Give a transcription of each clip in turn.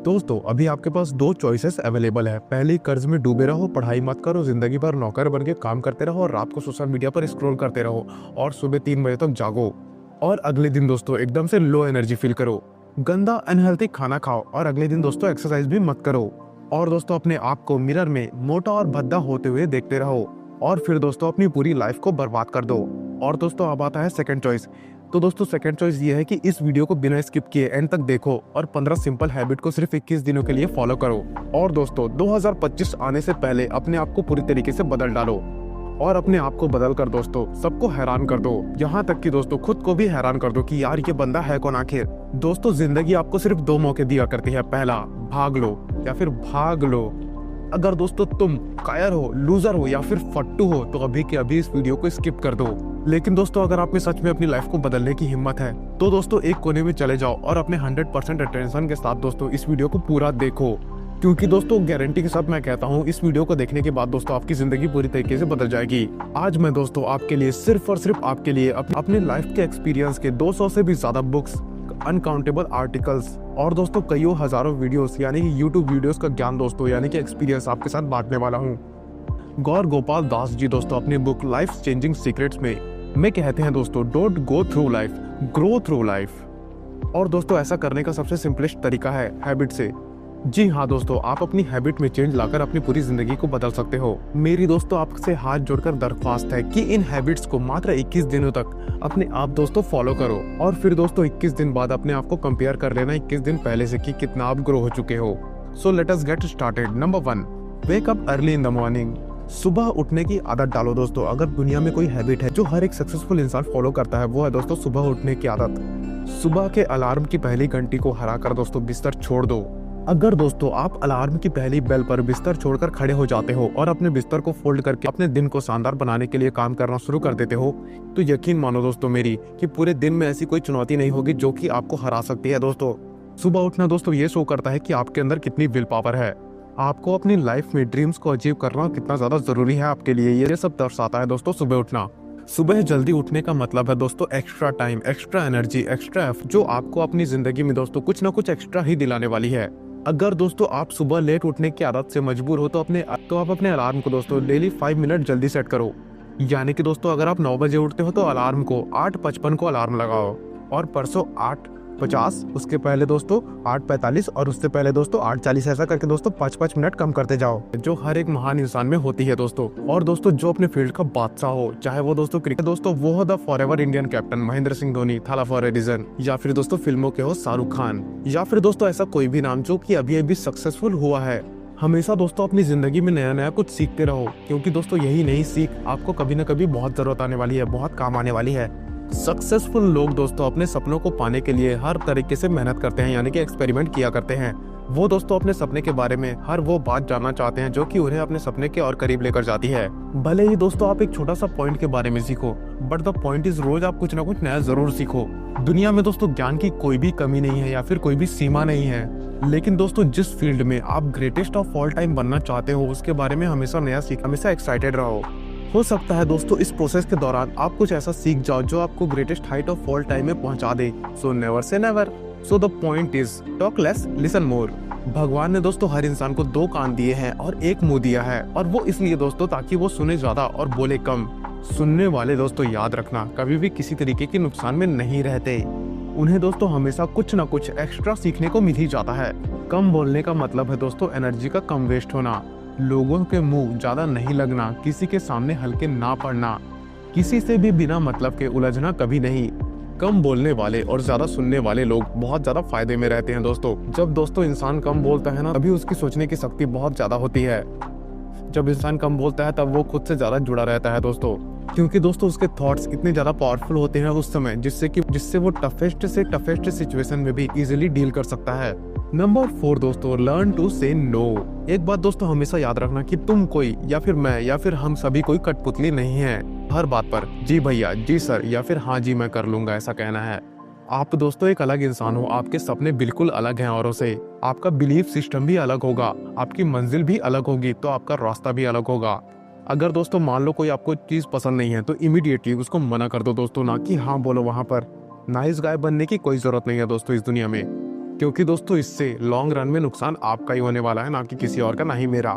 दोस्तों अभी आपके पास दो चॉइसेस अवेलेबल है। पहली, कर्ज में डूबे रहो, पढ़ाई मत करो, जिंदगी भर नौकर बन के काम करते रहो और रात को सोशल मीडिया पर स्क्रॉल करते रहो और सुबह 3 बजे तक जागो। और अगले दिन दोस्तों एकदम से लो एनर्जी फील करो, गंदा अनहेल्थी खाना खाओ और अगले दिन दोस्तों एक्सरसाइज भी मत करो और दोस्तों अपने आप को मिरर में मोटा और भद्दा होते हुए देखते रहो और फिर दोस्तों अपनी पूरी लाइफ को बर्बाद कर दो। और दोस्तों अब आता है सेकंड चॉइस। तो दोस्तों सेकंड चॉइस ये है कि इस वीडियो को बिना स्किप किए एंड तक देखो और 15 सिंपल हैबिट को सिर्फ 21 दिनों के लिए फॉलो करो। और दोस्तों 2025 आने से पहले अपने आप को पूरी तरीके से बदल डालो और अपने आप को बदल कर दोस्तों सबको हैरान कर दो, यहाँ तक कि दोस्तों खुद को भी हैरान कर दो कि यार ये बंदा है कौन आखिर। दोस्तों जिंदगी आपको सिर्फ 2 मौके दिया करती है, पहला भाग लो या फिर भाग लो। अगर दोस्तों तुम कायर हो, लूजर हो या फिर फट्टू हो तो अभी के अभी इस वीडियो को स्किप कर दो। लेकिन दोस्तों अगर आप में सच में अपनी लाइफ को बदलने की हिम्मत है तो दोस्तों एक कोने में चले जाओ और अपने 100% अटेंशन के साथ दोस्तों इस वीडियो को पूरा देखो, क्योंकि दोस्तों गारंटी के साथ मैं कहता हूँ इस वीडियो को देखने के बाद दोस्तों आपकी जिंदगी पूरी तरीके से बदल जाएगी। आज मैं दोस्तों आपके लिए सिर्फ और सिर्फ आपके लिए अपने लाइफ के एक्सपीरियंस के 200 से भी ज्यादा बुक्स, अनकाउंटेबल आर्टिकल्स और दोस्तों कईयों हजारों वीडियोस यानी कि यूट्यूब वीडियोस का ज्ञान दोस्तों यानी कि एक्सपीरियंस आपके साथ बांटने वाला हूँ। गौर गोपाल दास जी दोस्तों अपनी बुक लाइफ चेंजिंग सीक्रेट्स में कहते हैं दोस्तों don't go through life, grow through life. और दोस्तों ऐसा करने का सबसे सिंपलेस्ट तरीका है हैबिट से। जी हाँ दोस्तों, आप अपनी हैबिट में चेंज लाकर अपनी पूरी जिंदगी को बदल सकते हो। मेरी दोस्तों आपसे हाथ जोड़कर दरख्वास्त है कि इन हैबिट्स को मात्र 21 दिनों तक अपने आप दोस्तों फॉलो करो और फिर दोस्तों 21 दिन बाद अपने आप को कंपेयर कर लेना 21 दिन पहले से कि कितना आप ग्रो हो चुके हो। So let us get started. Number 1, wake up early in the morning. सुबह उठने की आदत डालो दोस्तों। अगर दुनिया में कोई हैबिट है जो हर एक सक्सेसफुल इंसान फॉलो करता है वो है दोस्तों सुबह उठने की आदत। सुबह के अलार्म की पहली घंटी को हराकर दोस्तों बिस्तर छोड़ दो। अगर दोस्तों आप अलार्म की पहली बेल पर बिस्तर छोड़कर खड़े हो जाते हो और अपने बिस्तर को फोल्ड करके अपने दिन को शानदार बनाने के लिए काम करना शुरू कर देते हो तो यकीन मानो दोस्तों मेरी कि पूरे दिन में ऐसी कोई चुनौती नहीं होगी जो कि आपको हरा सकती है। दोस्तों सुबह उठना दोस्तों ये शो करता है कि आपके अंदर कितनी विल पावर है, आपको अपनी लाइफ में ड्रीम्स को अचीव करना कितना ज्यादा जरूरी है आपके लिए, ये सब दर्शाता है दोस्तों सुबह उठना। सुबह जल्दी उठने का मतलब है दोस्तों extra time, extra energy, extra effort जो आपको अपनी जिंदगी में दोस्तों कुछ ना कुछ एक्स्ट्रा ही दिलाने वाली है। अगर दोस्तों आप सुबह लेट उठने की आदत से मजबूर हो तो आप अपने अलार्म को दोस्तों डेली 5 मिनट जल्दी सेट करो। यानी कि दोस्तों अगर आप 9 बजे उठते हो तो अलार्म को 8:55 को अलार्म लगाओ और परसों 8:50, उसके पहले दोस्तों 8:45 और उससे पहले दोस्तों 8:40, ऐसा करके दोस्तों 5-5 मिनट कम करते जाओ, जो हर एक महान इंसान में होती है दोस्तों। और दोस्तों जो अपने फील्ड का बादशाह हो, चाहे वो दोस्तों क्रिकेट दोस्तों वो हो the forever Indian captain Mahendra Singh Dhoni, थाला फॉर ए रीजन, या फिर दोस्तों फिल्मों के हो शाहरुख खान, या फिर दोस्तों ऐसा कोई भी नाम जो कि अभी अभी सक्सेसफुल हुआ है। हमेशा दोस्तों अपनी जिंदगी में नया नया कुछ सीखते रहो, क्योंकि दोस्तों यही नई सीख आपको कभी न कभी बहुत जरूरत आने वाली है, बहुत काम आने वाली है। सक्सेसफुल लोग दोस्तों अपने सपनों को पाने के लिए हर तरीके से मेहनत करते हैं, यानी कि एक्सपेरिमेंट किया करते हैं। वो दोस्तों अपने सपने के बारे में हर वो बात जानना चाहते हैं जो कि उन्हें अपने सपने के और करीब लेकर जाती है। भले ही दोस्तों आप एक छोटा सा पॉइंट के बारे में सीखो, but the point is rose आप कुछ ना कुछ नया जरूर सीखो। दुनिया में दोस्तों ज्ञान की कोई भी कमी नहीं है या फिर कोई भी सीमा नहीं है, लेकिन दोस्तों जिस फील्ड में आप ग्रेटेस्ट ऑफ ऑल टाइम बनना चाहते हो उसके बारे में हमेशा नया सीख, हमेशा एक्साइटेड रहो। हो सकता है दोस्तों इस प्रोसेस के दौरान आप कुछ ऐसा सीख जाओ जो आपको greatest height of all time में पहुंचा दे। सो नेवर से never. So the point is talk less, listen more. भगवान ने दोस्तों हर इंसान को 2 कान दिए हैं और 1 मुंह दिया है, और वो इसलिए दोस्तों ताकि वो सुने ज्यादा और बोले कम। सुनने वाले दोस्तों याद रखना कभी भी किसी तरीके के नुकसान में नहीं रहते, उन्हें दोस्तों हमेशा कुछ ना कुछ एक्स्ट्रा सीखने को मिल ही जाता है। कम बोलने का मतलब है दोस्तों एनर्जी का कम वेस्ट होना, लोगों के मुंह ज्यादा नहीं लगना, किसी के सामने हल्के ना पड़ना, किसी से भी बिना मतलब के उलझना कभी नहीं। कम बोलने वाले और ज्यादा सुनने वाले लोग बहुत ज्यादा फायदे में रहते हैं दोस्तों। जब दोस्तों इंसान कम बोलता है ना तभी उसकी सोचने की शक्ति बहुत ज्यादा होती है। जब इंसान कम बोलता है तब वो खुद से ज्यादा जुड़ा रहता है दोस्तों, क्योंकि दोस्तों उसके थॉट्स इतने ज्यादा पावरफुल होते हैं उस समय जिससे वो टफेस्ट से टफेस्ट सिचुएशन में भी इजीली डील कर सकता है। नंबर 4 दोस्तों लर्न टू से नो। एक बात दोस्तों हमेशा याद रखना कि तुम कोई या फिर मैं या फिर हम सभी कोई कठपुतली नहीं है। हर बात पर जी भैया, जी सर या फिर हाँ जी मैं कर लूंगा ऐसा कहना है। आप दोस्तों एक अलग इंसान हो, आपके सपने बिल्कुल अलग हैं औरों से, आपका बिलीफ सिस्टम भी अलग होगा, आपकी मंजिल भी अलग होगी तो आपका रास्ता भी अलग होगा। अगर दोस्तों मान लो कोई आपको चीज पसंद नहीं है तो इमीडिएटली उसको मना कर दो दोस्तों, ना कि हाँ बोलो वहां पर। नाइस गाय बनने की कोई जरूरत नहीं है दोस्तों इस दुनिया में। क्योंकि दोस्तों इससे लॉन्ग रन में नुकसान आपका ही होने वाला है, ना कि किसी और का, ना ही मेरा।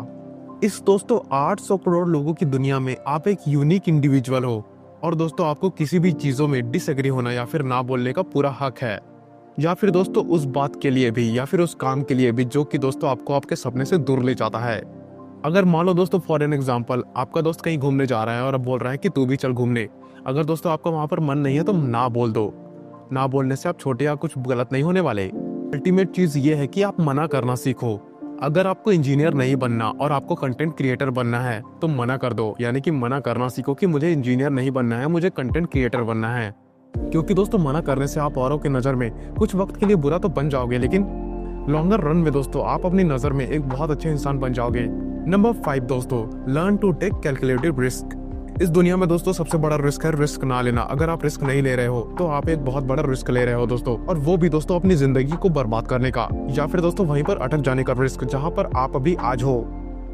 इस दोस्तों 800 करोड़ लोगों की दुनिया में आप एक यूनिक इंडिविजुअल हो, और दोस्तों आपको किसी भी चीजों में डिसएग्री होना या फिर ना बोलने का पूरा हक है, या फिर दोस्तों उस बात के लिए भी या फिर उस काम के लिए भी जो कि दोस्तों आपको आपके सपने से दूर ले जाता है। अगर मान लो दोस्तों फॉर एन एग्जांपल आपका दोस्त कहीं घूमने जा रहा है और अब बोल रहा है कि तू भी चल घूमने, अगर दोस्तों आपका वहां पर मन नहीं है तो ना बोल दो। ना बोलने से आप छोटे या कुछ गलत नहीं होने वाले। अल्टीमेट चीज ये है कि आप मना करना सीखो। अगर आपको इंजीनियर नहीं बनना और आपको कंटेंट क्रिएटर बनना है तो मना कर दो, यानी कि मना करना सीखो कि मुझे इंजीनियर नहीं बनना है, मुझे कंटेंट क्रिएटर बनना है। क्योंकि दोस्तों मना करने से आप औरों की नज़र में कुछ वक्त के लिए बुरा तो बन जाओगे, लेकिन लॉन्गर रन में दोस्तों आप अपनी नज़र में एक बहुत अच्छे इंसान बन जाओगे। नंबर 5 दोस्तों, learn to take calculated risk. इस दुनिया में दोस्तों सबसे बड़ा रिस्क है रिस्क ना लेना। अगर आप रिस्क नहीं ले रहे हो तो आप एक बहुत बड़ा रिस्क ले रहे हो दोस्तों, और वो भी दोस्तों अपनी जिंदगी को बर्बाद करने का, या फिर दोस्तों वहीं पर अटक जाने का रिस्क जहां पर आप अभी आज हो।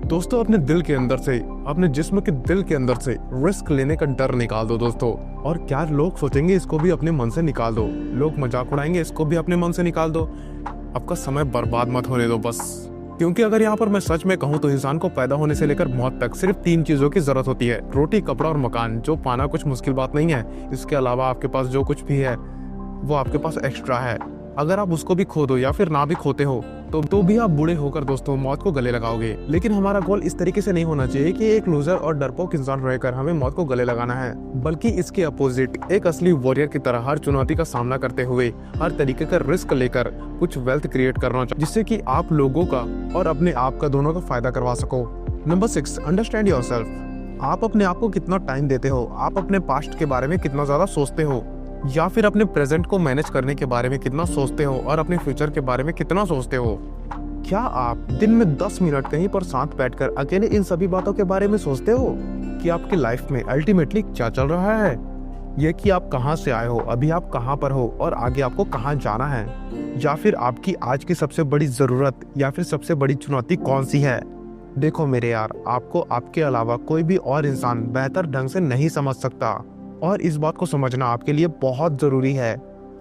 दोस्तों अपने दिल के अंदर से, अपने जिस्म के दिल के अंदर से रिस्क लेने का डर निकाल दो दोस्तों। और क्या लोग सोचेंगे इसको भी अपने मन से निकाल दो। लोग मजाक उड़ाएंगे इसको भी अपने मन से निकाल दो। आपका समय बर्बाद मत होने दो बस। क्योंकि अगर यहाँ पर मैं सच में कहूँ तो इंसान को पैदा होने से लेकर मौत तक सिर्फ 3 चीजों की जरूरत होती है, रोटी, कपड़ा और मकान, जो पाना कुछ मुश्किल बात नहीं है। इसके अलावा आपके पास जो कुछ भी है वो आपके पास एक्स्ट्रा है। अगर आप उसको भी खो दो या फिर ना भी खोते हो तो भी आप बूढ़े होकर दोस्तों मौत को गले लगाओगे। लेकिन हमारा गोल इस तरीके से नहीं होना चाहिए कि एक लूजर और डरपोक इंसान रहकर हमें मौत को गले लगाना है, बल्कि इसके अपोजिट एक असली वॉरियर की तरह हर चुनौती का सामना करते हुए हर तरीके का रिस्क लेकर कुछ वेल्थ क्रिएट करना चाहिए, जिससे कि आप लोगों का और अपने आप का दोनों का फायदा करवा सको। Number 6, understand yourself. आप अपने आप को कितना टाइम देते हो, आप अपने पास्ट के बारे में कितना ज्यादा सोचते हो, या फिर अपने प्रेजेंट को मैनेज करने के बारे में कितना सोचते हो, और अपने फ्यूचर के बारे में कितना सोचते हो। क्या आप दिन में 10 मिनट कहीं पर साथ बैठकर अकेले इन सभी बातों के बारे में सोचते हो कि आपकी लाइफ में अल्टीमेटली क्या चल रहा है, ये कि आप कहां से आए हो, अभी आप कहां पर हो और आगे आपको कहां जाना है, या फिर आपकी आज की सबसे बड़ी जरूरत या फिर सबसे बड़ी चुनौती कौन सी है। देखो मेरे यार, आपको आपके अलावा कोई भी और इंसान बेहतर ढंग से नहीं समझ सकता, और इस बात को समझना आपके लिए बहुत जरूरी है।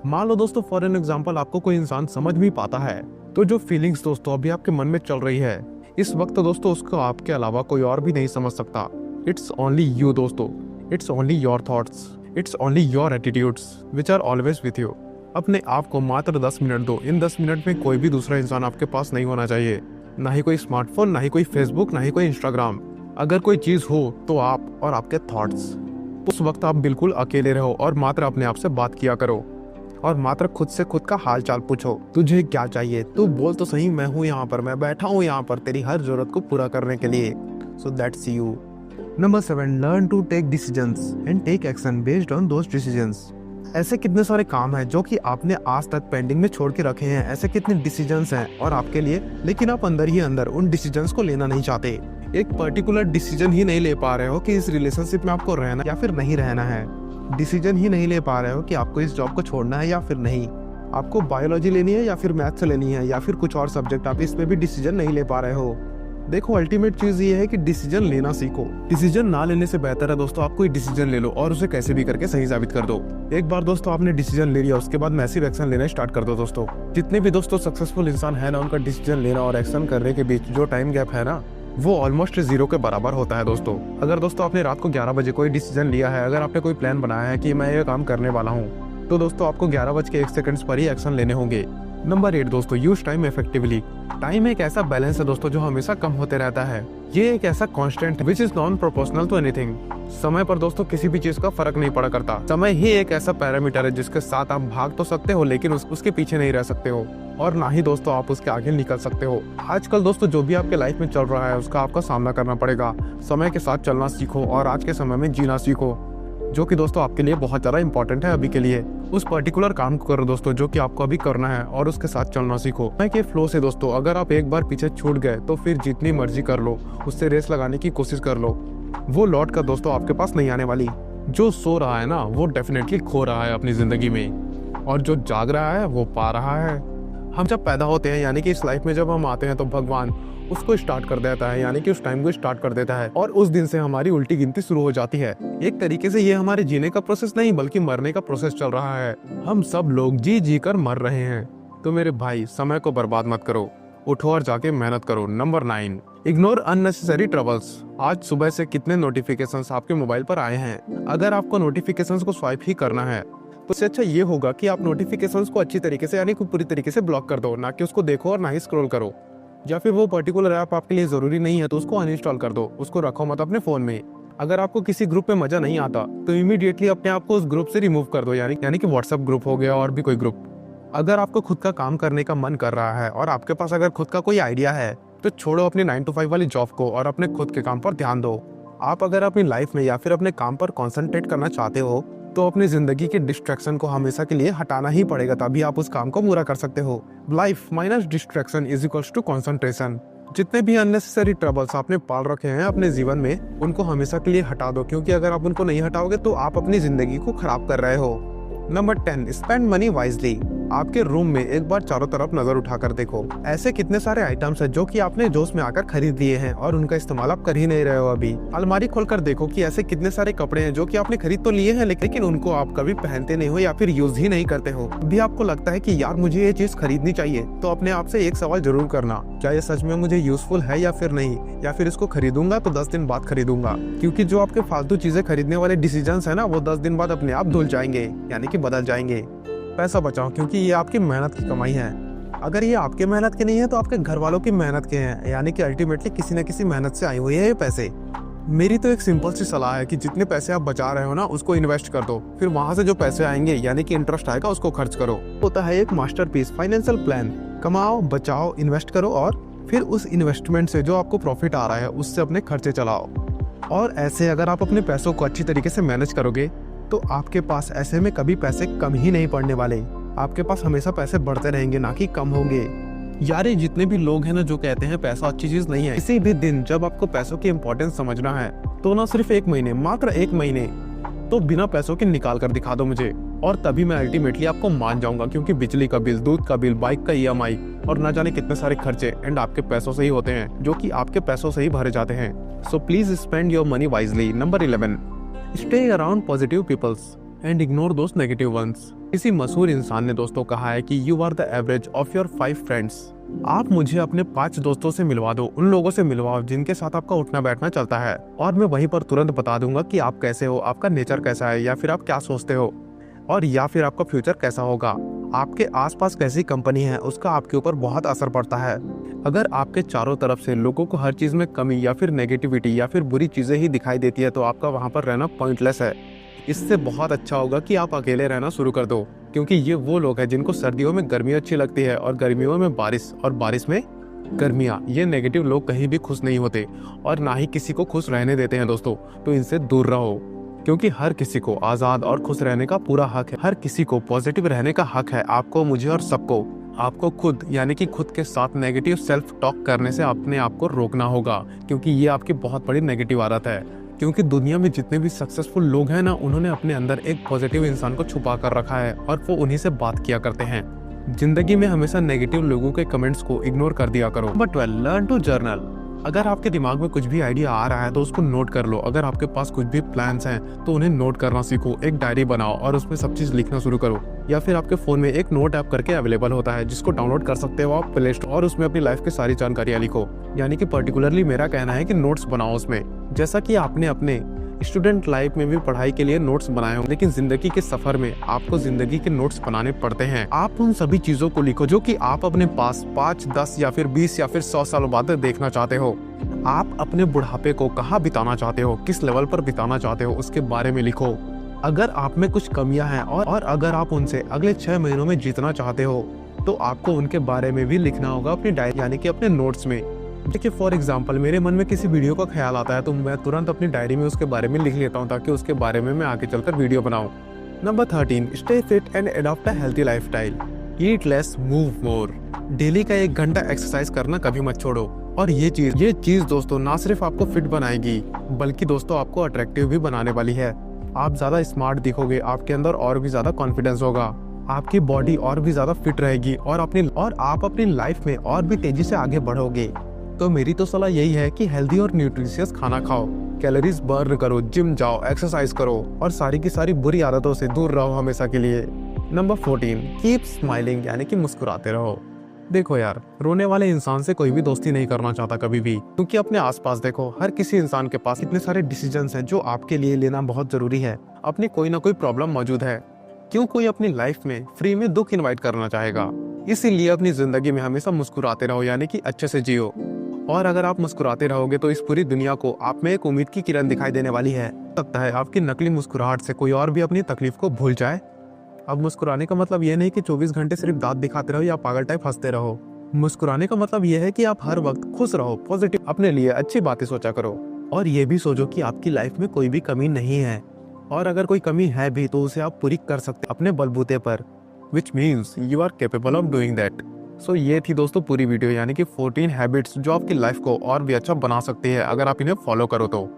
मान लो दोस्तों फॉर एन एग्जांपल आपको कोई इंसान समझ भी पाता है, तो जो फीलिंग्स दोस्तों अभी आपके मन में चल रही है इस वक्त दोस्तों, उसको आपके अलावा कोई और भी नहीं समझ सकता। इट्स ओनली यू दोस्तों, it's only your thoughts, it's only your attitudes which are always with you. अपने आप को मात्र 10 मिनट दो। इन 10 मिनट में कोई भी दूसरा इंसान आपके पास नहीं होना चाहिए, ना ही कोई स्मार्टफोन, ना ही कोई फेसबुक, ना ही कोई इंस्टाग्राम। अगर कोई चीज हो तो आप और आपके थॉट्स। उस वक्त आप बिल्कुल अकेले रहो और मात्र अपने आप से बात किया करो, और मात्र खुद से खुद का हाल चाल पूछो। तुझे क्या चाहिए, तू बोल तो सही, मैं हूँ यहाँ पर, मैं बैठा हूँ यहाँ पर तेरी हर जरूरत को पूरा करने के लिए। So that's you. Number 7, learn to take decisions and take action based on those decisions. ऐसे कितने सारे काम हैं जो कि आपने आज तक पेंडिंग में छोड़ के रखे हैं, ऐसे कितने डिसीजंस हैं और आपके लिए, लेकिन आप अंदर ही अंदर उन डिसीजंस को लेना नहीं चाहते। एक पर्टिकुलर डिसीजन ही नहीं ले पा रहे हो कि इस रिलेशनशिप में आपको रहना या फिर नहीं रहना है। डिसीजन ही नहीं ले पा रहे हो कि आपको इस जॉब को छोड़ना है या फिर नहीं। आपको बायोलॉजी लेनी है या फिर मैथ्स लेनी है या फिर कुछ और सब्जेक्ट, आप इसमें भी डिसीजन नहीं ले पा रहे हो। देखो अल्टीमेट चीज ये है कि डिसीजन लेना सीखो। डिसीजन ना लेने से बेहतर है दोस्तों आप कोई डिसीजन ले लो और उसे कैसे भी करके सही साबित कर दो। एक बार दोस्तों आपने डिसीजन ले लिया, उसके बाद मैसिव एक्शन लेना स्टार्ट कर दो दोस्तों। जितने भी दोस्तों सक्सेसफुल इंसान है ना, उनका डिसीजन लेना और एक्शन करने के बीच जो टाइम गैप है ना, वो ऑलमोस्ट 0 के बराबर होता है दोस्तों। अगर दोस्तों आपने रात को 11 बजे कोई डिसीजन लिया है, अगर आपने कोई प्लान बनाया है कि मैं ये काम करने वाला हूँ, तो दोस्तों आपको 11:01 पर ही एक्शन लेने होंगे। नंबर 8 दोस्तों, यूज टाइम इफेक्टिवली। टाइम एक ऐसा बैलेंस है दोस्तों जो हमेशा कम होते रहता है। ये एक ऐसा constant which is non proportional to anything. समय पर दोस्तों किसी भी चीज का फर्क नहीं पड़ा करता। समय ही एक ऐसा पैरामीटर है जिसके साथ आप भाग तो सकते हो लेकिन उसके पीछे नहीं रह सकते हो, और ना ही दोस्तों आप उसके आगे निकल सकते हो। आजकल दोस्तों जो भी आपके लाइफ में चल रहा है उसका आपका सामना करना पड़ेगा। समय के साथ चलना सीखो और आज के समय में जीना सीखो, जो कि दोस्तों आपके लिए बहुत ज़्यादा इंपॉर्टेंट है अभी के लिए। उस पर्टिकुलर काम को करो दोस्तों जो कि आपको अभी करना है और उसके साथ चलना सीखो। समय के फ्लो से दोस्तों अगर आप एक बार पीछे छूट गए तो फिर जितनी मर्जी कर लो, उससे रेस लगाने की कोशिश कर लो, वो लौट कर दोस्तों आपके पास नहीं आने वाली। जो सो रहा है ना वो डेफिनेटली खो रहा है अपनी जिंदगी में, और जो जाग रहा है वो पा रहा है। हम जब पैदा होते हैं यानी कि इस लाइफ में जब हम आते हैं तो भगवान उसको स्टार्ट कर देता है, यानी कि उस टाइम को स्टार्ट कर देता है, और उस दिन से हमारी उल्टी गिनती शुरू हो जाती है। एक तरीके से ये हमारे जीने का प्रोसेस नहीं बल्कि मरने का प्रोसेस चल रहा है। हम सब लोग जी जी कर मर रहे हैं। तो मेरे भाई समय को बर्बाद मत करो, उठो और जाके मेहनत करो। Number 9, ignore unnecessary troubles. आज सुबह से कितने नोटिफिकेशंस आपके मोबाइल पर आए हैं। अगर आपको नोटिफिकेशंस को स्वाइप ही करना है तो इससे अच्छा ये होगा कि आप नोटिफिकेशंस को अच्छी तरीके से यानी कि पूरी तरीके से ब्लॉक कर दो, ना कि उसको देखो और ना ही स्क्रॉल करो। या फिर वो पर्टिकुलर ऐप आपके लिए जरूरी नहीं है तो उसको अनइंस्टॉल कर दो, उसको रखो मत अपने फोन में। अगर आपको किसी ग्रुप में मजा नहीं आता तो इमीडिएटली अपने आप को उस ग्रुप से रिमूव कर दो, यानी कि व्हाट्सएप ग्रुप हो गया और भी कोई ग्रुप। अगर आपको खुद का काम करने का मन कर रहा है और आपके पास अगर खुद का कोई आइडिया है तो छोड़ो अपनी 9 to 5 वाली जॉब को और अपने खुद के काम पर ध्यान दो। आप अगर अपनी लाइफ में या फिर अपने काम पर कॉन्सेंट्रेट करना चाहते हो तो अपनी जिंदगी के डिस्ट्रैक्शन को हमेशा के लिए हटाना ही पड़ेगा, तभी आप उस काम को पूरा कर सकते हो। Life minus distraction is equals to concentration. जितने भी अननेसेसरी ट्रबल्स आपने पाल रखे हैं अपने जीवन में उनको हमेशा के लिए हटा दो, क्योंकि अगर आप उनको नहीं हटाओगे तो आप अपनी जिंदगी को खराब कर रहे हो। Number 10, spend money wisely. आपके रूम में एक बार चारों तरफ नजर उठाकर देखो, ऐसे कितने सारे आइटम्स हैं जो कि आपने जोश में आकर खरीद लिए हैं और उनका इस्तेमाल आप कर ही नहीं रहे हो अभी। अलमारी खोलकर देखो कि ऐसे कितने सारे कपड़े हैं जो कि आपने खरीद तो लिए हैं लेकिन उनको आप कभी पहनते नहीं हो या फिर यूज ही नहीं करते हो। अभी आपको लगता है कि यार मुझे ये चीज खरीदनी चाहिए, तो अपने आप से एक सवाल जरूर करना, क्या ये सच में मुझे यूजफुल है या फिर नहीं, या फिर इसको खरीदूंगा तो 10 दिन बाद खरीदूंगा। क्योंकि जो आपके फालतू चीजें खरीदने वाले डिसीजंस है ना वो 10 दिन बाद अपने आप धुल जाएंगे, यानी कि बदल जाएंगे। पैसा बचाओ क्योंकि ये आपकी मेहनत की कमाई है। अगर ये आपके मेहनत के नहीं है तो आपके घर वालों की मेहनत के हैं, यानी कि अल्टीमेटली किसी न किसी मेहनत से आई हुई है ये पैसे। मेरी तो एक सिंपल सी सलाह है कि जितने पैसे आप बचा रहे हो ना उसको इन्वेस्ट कर दो, फिर वहां से जो पैसे आएंगे यानी कि इंटरेस्ट आएगा उसको खर्च करो। होता है एक मास्टरपीस फाइनेंशियल प्लान। कमाओ, बचाओ, इन्वेस्ट करो और फिर उस इन्वेस्टमेंट से जो आपको प्रॉफिट आ रहा है उससे अपने खर्चे चलाओ। और ऐसे अगर आप अपने पैसों को अच्छी तरीके से मैनेज करोगे तो आपके पास ऐसे में कभी पैसे कम ही नहीं पड़ने वाले। आपके पास हमेशा पैसे बढ़ते रहेंगे, ना कि कम होंगे। यार जितने भी लोग हैं ना जो कहते हैं पैसा अच्छी चीज नहीं है, किसी भी दिन जब आपको पैसों की इंपॉर्टेंस समझना है तो ना सिर्फ 1 महीने, मात्र 1 महीने तो बिना पैसों के निकाल कर दिखा दो मुझे, और तभी मैं अल्टीमेटली आपको मान जाऊंगा। क्योंकि बिजली का बिल, दूध का बिल, बाइक का EMI और ना जाने कितने सारे खर्चे एंड आपके पैसों से ही होते हैं, जो कि आपके पैसों से ही भरे जाते हैं। So please spend your money wisely. Number 11, stay around positive peoples and ignore those negative ones. किसी मशहूर इंसान ने दोस्तों कहा है कि you are the average of your 5 friends. आप मुझे अपने 5 दोस्तों से मिलवा दो, उन लोगों से मिलवाओ जिनके साथ आपका उठना बैठना चलता है, और मैं वहीं पर तुरंत बता दूंगा कि आप कैसे हो, आपका नेचर कैसा है, या फिर आप क्या सोचते हो, और या फिर आपका फ्यूचर कैसा होगा। आपके आसपास कैसी कंपनी है उसका आपके ऊपर बहुत असर पड़ता है। अगर आपके चारों तरफ से लोगों को हर चीज में कमी या फिर नेगेटिविटी या फिर बुरी चीजें ही दिखाई देती है तो आपका वहां पर रहना पॉइंटलेस है। इससे बहुत अच्छा होगा कि आप अकेले रहना शुरू कर दो, क्योंकि ये वो लोग हैं जिनको सर्दियों में गर्मी अच्छी लगती है और गर्मियों में बारिश और बारिश में गर्मियाँ। ये नेगेटिव लोग कहीं भी खुश नहीं होते और ना ही किसी को खुश रहने देते हैं दोस्तों, तो इनसे दूर रहो। क्योंकि हर किसी को आजाद और खुश रहने का पूरा हक है, हर किसी को पॉजिटिव रहने का हक है, आपको, मुझे और सबको। आपको खुद यानी कि खुद के साथ नेगेटिव सेल्फ टॉक करने से अपने आप को रोकना होगा, क्योंकि ये आपकी बहुत बड़ी नेगेटिव आदत है। क्योंकि दुनिया में जितने भी सक्सेसफुल लोग हैं ना उन्होंने अपने अंदर एक पॉजिटिव इंसान को छुपा कर रखा है और वो उन्हीं से बात किया करते हैं। जिंदगी में हमेशा नेगेटिव लोगों के कमेंट्स को इग्नोर कर दिया करो। Number 12, learn to journal. अगर आपके दिमाग में कुछ भी आइडिया आ रहा है तो उसको नोट कर लो। अगर आपके पास कुछ भी प्लान्स हैं तो उन्हें नोट करना सीखो। एक डायरी बनाओ और उसमें सब चीज लिखना शुरू करो, या फिर आपके फोन में एक नोट ऐप करके अवेलेबल होता है जिसको डाउनलोड कर सकते हो आप प्ले स्टोर, और उसमें अपनी लाइफ की सारी जानकारियां लिखो। यानी कि पर्टिकुलरली मेरा कहना है कि नोट्स बनाओ उसमें, जैसा कि आपने अपने स्टूडेंट लाइफ में भी पढ़ाई के लिए नोट्स बनाए हो, लेकिन जिंदगी के सफर में आपको जिंदगी के नोट्स बनाने पड़ते हैं। आप उन सभी चीजों को लिखो जो कि आप अपने पास 5, 10 या फिर 20 या फिर 100 सालों बाद देखना चाहते हो। आप अपने बुढ़ापे को कहाँ बिताना चाहते हो, किस लेवल पर बिताना चाहते हो, उसके बारे में लिखो। अगर आप में कुछ कमियां हैं और अगर आप उनसे अगले 6 महीनों में जीतना चाहते हो तो आपको उनके बारे में भी लिखना होगा अपनी डायरी यानी कि अपने नोट्स में। देखिए फॉर एग्जाम्पल मेरे मन में किसी वीडियो का ख्याल आता है तो मैं तुरंत अपनी डायरी में उसके बारे में लिख लेता हूँ ताकि उसके बारे में मैं आगे चलकर वीडियो बनाऊँ। Number 13, stay fit and adopt a healthy lifestyle. Eat less, move more. Daily का 1 घंटा एक्सरसाइज करना कभी मत छोड़ो। और ये चीज दोस्तों ना सिर्फ आपको फिट बनाएगी बल्कि दोस्तों आपको अट्रैक्टिव भी बनाने वाली है। आप ज्यादा स्मार्ट दिखोगे, आपके अंदर और भी ज्यादा कॉन्फिडेंस होगा, आपकी बॉडी और भी ज्यादा फिट रहेगी और आप अपनी लाइफ में और भी तेजी से आगे बढ़ोगे। तो मेरी तो सलाह यही है कि हेल्दी और न्यूट्रिशियस खाना खाओ, कैलोरीज बर्न करो, जिम जाओ, एक्सरसाइज करो और सारी की सारी बुरी आदतों से दूर रहो हमेशा के लिए। नंबर 14, कीप स्माइलिंग यानी कि मुस्कुराते रहो। देखो यार, रोने वाले इंसान से कोई भी दोस्ती नहीं करना चाहता कभी भी, क्योंकि अपने आसपास देखो, हर किसी इंसान के पास इतने सारे डिसीजंस हैं जो आपके लिए लेना बहुत जरूरी है। अपनी कोई ना कोई प्रॉब्लम मौजूद है, क्यों कोई अपनी लाइफ में फ्री में दुख इनवाइट करना चाहेगा। इसीलिए अपनी जिंदगी में हमेशा मुस्कुराते रहो, यानी कि अच्छे से जियो। और अगर आप मुस्कुराते रहोगे तो इस पूरी दुनिया को आप में एक उम्मीद की किरण दिखाई देने वाली है। लगता है आपकी नकली मुस्कुराहट से कोई और भी अपनी तकलीफ को भूल जाए। अब मुस्कुराने का मतलब ये नहीं कि 24 घंटे सिर्फ दांत दिखाते रहो या पागल टाइप हंसते रहो। मुस्कुराने का मतलब ये है कि आप हर वक्त खुश रहो, पॉजिटिव, अपने लिए अच्छी बातें सोचा करो। और ये भी सोचो कि आपकी लाइफ में कोई भी कमी नहीं है, और अगर कोई कमी है भी तो उसे आप पूरी कर सकते अपने बलबूते पर, which means you are capable of doing that. So ये थी दोस्तों पूरी वीडियो, यानी कि 14 हैबिट्स जो आपकी लाइफ को और भी अच्छा बना सकती है अगर आप इन्हें फॉलो करो तो।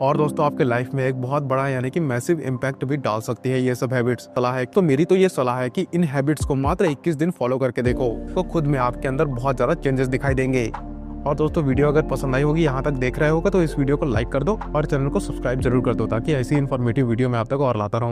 और दोस्तों आपके लाइफ में एक बहुत बड़ा यानी कि मैसिव इम्पैक्ट भी डाल सकती है ये सब हैबिट्स। सलाह है तो मेरी तो ये सलाह है कि इन हैबिट्स को मात्र 21 दिन फॉलो करके देखो, तो खुद में आपके अंदर बहुत ज़्यादा चेंजेस दिखाई देंगे। और दोस्तों वीडियो अगर पसंद आई होगी, यहाँ तक देख रहे होगा, तो इस वीडियो को लाइक कर दो और चैनल को सब्सक्राइब जरूर कर दो, ताकि ऐसी इन्फॉर्मेटिव वीडियो मैं आप तक और लाता रहूँ।